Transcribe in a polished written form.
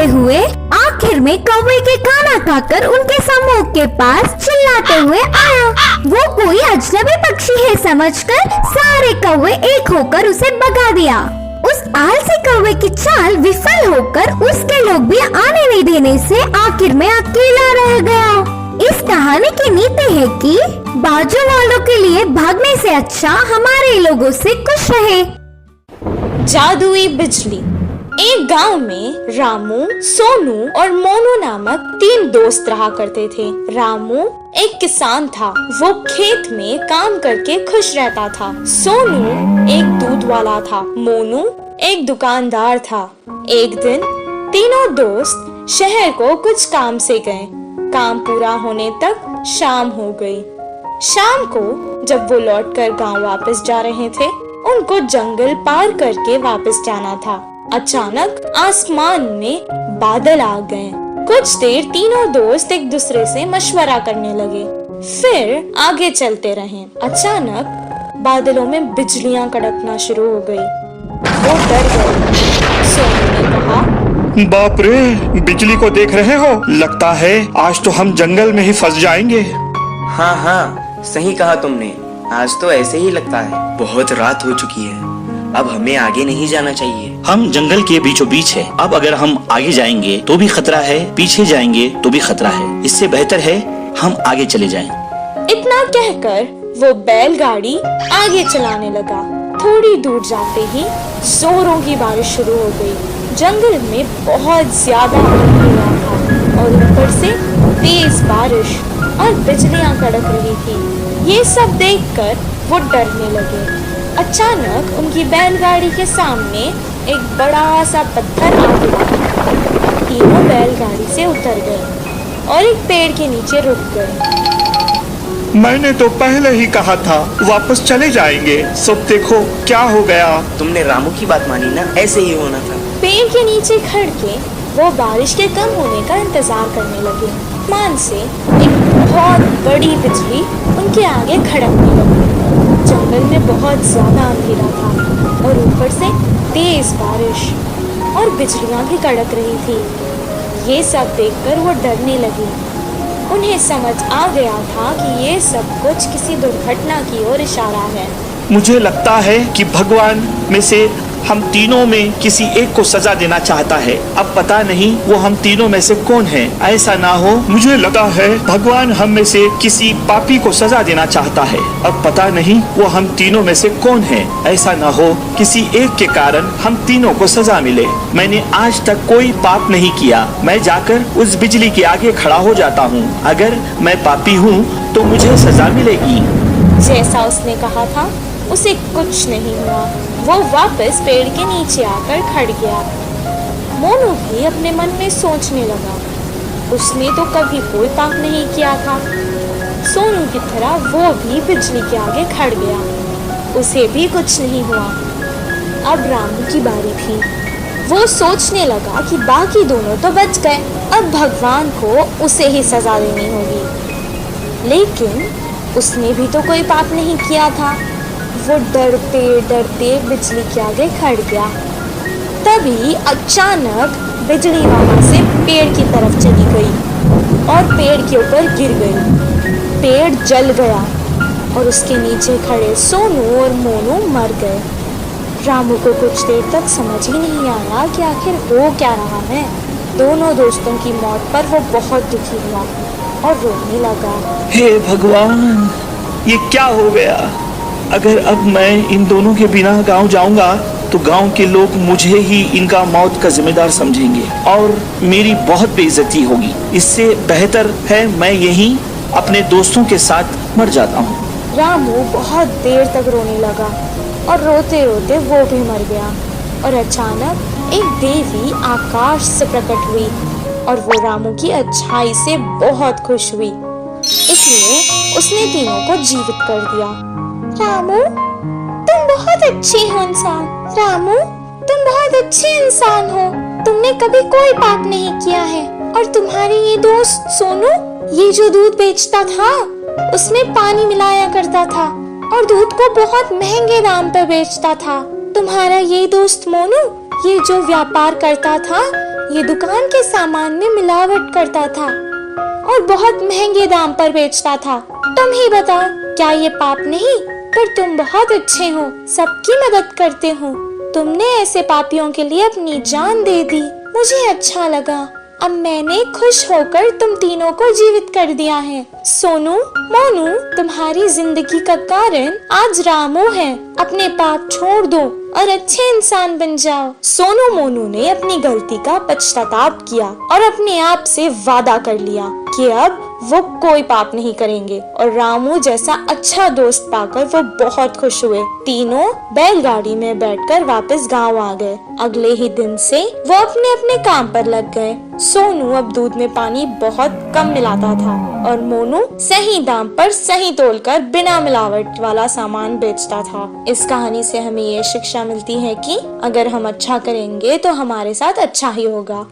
चिल्लाते हुए आखिर में कौवे के खाना खाकर उनके समूह के पास चिल्लाते हुए आया। वो कोई अजनबी पक्षी है समझकर सारे कौवे एक होकर उसे भगा दिया। उस आलसी कौवे की चाल विफल होकर उसके लोग भी आने नहीं देने से आखिर में अकेला रह गया। इस कहानी की नीति है कि बाजू वालों के लिए भागने से अच्छा हमारे लोगों से खुश रहे। जादुई बिजली। एक गांव में रामू, सोनू और मोनू नामक 3 दोस्त रहा करते थे। रामू एक किसान था, वो खेत में काम करके खुश रहता था। सोनू एक दूध वाला था, मोनू एक दुकानदार था। एक दिन तीनों दोस्त शहर को कुछ काम से गए। काम पूरा होने तक शाम हो गई। शाम को जब वो लौटकर गांव वापस जा रहे थे, उनको जंगल पार करके वापस जाना था। अचानक आसमान में बादल आ गए। कुछ देर तीनों दोस्त एक दूसरे से मशवरा करने लगे, फिर आगे चलते रहे। अचानक बादलों में बिजलियां कड़कना शुरू हो गई। वो डर गए। सोनू ने कहा, बाप रे, बिजली को देख रहे हो? लगता है आज तो हम जंगल में ही फंस जाएंगे। हाँ हाँ, सही कहा तुमने। आज तो ऐसे ही लगता है। बहुत रात हो चुकी है, अब हमें आगे नहीं जाना चाहिए। हम जंगल के बीचों बीच है। अब अगर हम आगे जाएंगे तो भी खतरा है, पीछे जाएंगे तो भी खतरा है। इससे बेहतर है हम आगे चले जाएं। इतना कहकर वो बैलगाड़ी आगे चलाने लगा। थोड़ी दूर जाते ही जोरों की बारिश शुरू हो गई। जंगल में बहुत ज्यादा अंधेरा था और ऊपर से तेज बारिश और बिजलियां कड़क रही थी। ये सब देखकर वो डरने लगे। अचानक उनकी बैलगाड़ी के सामने एक बड़ा सा पत्थर आ गिरा। तीनों बैलगाड़ी से उतर गए और एक पेड़ के नीचे रुक गए। मैंने तो पहले ही कहा था वापस चले जाएंगे। सब देखो क्या हो गया। तुमने रामू की बात मानी ना, ऐसे ही होना था। पेड़ के नीचे खड़ के वो बारिश के कम होने का इंतजार करने लगे। आसमान से एक बहुत बड़ी बिजली उनके आगे खड़कने लगी। जंगल में बहुत ज्यादा अंधेरा था और ऊपर से तेज बारिश और बिजलियां भी कड़क रही थी। ये सब देखकर वो डरने लगे। उन्हें समझ आ गया था कि ये सब कुछ किसी दुर्घटना की ओर इशारा है। मुझे लगता है कि भगवान में से हम तीनों में किसी एक को सजा देना चाहता है। अब पता नहीं वो हम तीनों में से कौन है। ऐसा ना हो, मुझे लगता है भगवान हम में से किसी पापी को सजा देना चाहता है। अब पता नहीं वो हम तीनों में से कौन है। ऐसा ना हो किसी एक के कारण हम तीनों को सजा मिले। मैंने आज तक कोई पाप नहीं किया। मैं जाकर उस बिजली के आगे खड़ा हो जाता हूँ। अगर मैं पापी हूँ तो मुझे सजा मिलेगी। जैसा उसने कहा था उसे कुछ नहीं हुआ। वो वापस पेड़ के नीचे आकर खड़ गया। मोनू भी अपने मन में सोचने लगा, उसने तो कभी कोई पाप नहीं किया था। सोनू की तरह वो भी बिजली के आगे खड़ गया, उसे भी कुछ नहीं हुआ। अब रामू की बारी थी। वो सोचने लगा कि बाकी दोनों तो बच गए, अब भगवान को उसे ही सजा देनी होगी। लेकिन उसने भी तो कोई पाप नहीं किया था। वो डरते डरते बिजली के आगे खड़ गया। तभी अचानक बिजली वहां से पेड़ की तरफ चली गई और पेड़ के ऊपर गिर गई। पेड़ जल गया और उसके नीचे खड़े सोनू और मोनू मर गए। रामू को कुछ देर तक समझ ही नहीं आया कि आखिर हो क्या रहा है। दोनों दोस्तों की मौत पर वो बहुत दुखी हुआ और रोने लगा। हे भगवान, ये क्या हो गया? अगर अब मैं इन दोनों के बिना गांव जाऊंगा तो गांव के लोग मुझे ही इनका मौत का जिम्मेदार समझेंगे और मेरी बहुत बेइज्जती होगी। इससे बेहतर है मैं यहीं अपने दोस्तों के साथ मर जाता हूँ। रामू बहुत देर तक रोने लगा और रोते रोते वो भी मर गया। और अचानक एक देवी आकाश से प्रकट हुई और वो रामू की अच्छाई से बहुत खुश हुई, इसलिए उसने तीनों को जीवित कर दिया। रामू, तुम बहुत अच्छे हो इंसान। रामू, तुम बहुत अच्छे इंसान हो। तुमने कभी कोई पाप नहीं किया है। और तुम्हारे ये दोस्त सोनू, ये जो दूध बेचता था उसमें पानी मिलाया करता था और दूध को बहुत महंगे दाम पर बेचता था। तुम्हारा ये दोस्त मोनू, ये जो व्यापार करता था, ये दुकान के सामान में मिलावट करता था और बहुत महंगे दाम पर बेचता था। तुम ही बताओ, क्या ये पाप नहीं? पर तुम बहुत अच्छे हो, सबकी मदद करते हो। तुमने ऐसे पापियों के लिए अपनी जान दे दी। मुझे अच्छा लगा। अब मैंने खुश होकर तुम तीनों को जीवित कर दिया है। सोनू, मोनू, तुम्हारी जिंदगी का कारण आज रामू है। अपने पाप छोड़ दो और अच्छे इंसान बन जाओ। सोनू मोनू ने अपनी गलती का पश्चाताप किया और अपने आप से वादा कर लिया कि अब वो कोई पाप नहीं करेंगे, और रामू जैसा अच्छा दोस्त पाकर वो बहुत खुश हुए। तीनों बैलगाड़ी में बैठकर वापस गांव आ गए। अगले ही दिन से वो अपने अपने काम पर लग गए। सोनू अब दूध में पानी बहुत कम मिलाता था और मोनू सही दाम पर सही तोलकर बिना मिलावट वाला सामान बेचता था। इस कहानी से हमें ये शिक्षा मिलती है कि अगर हम अच्छा करेंगे तो हमारे साथ अच्छा ही होगा।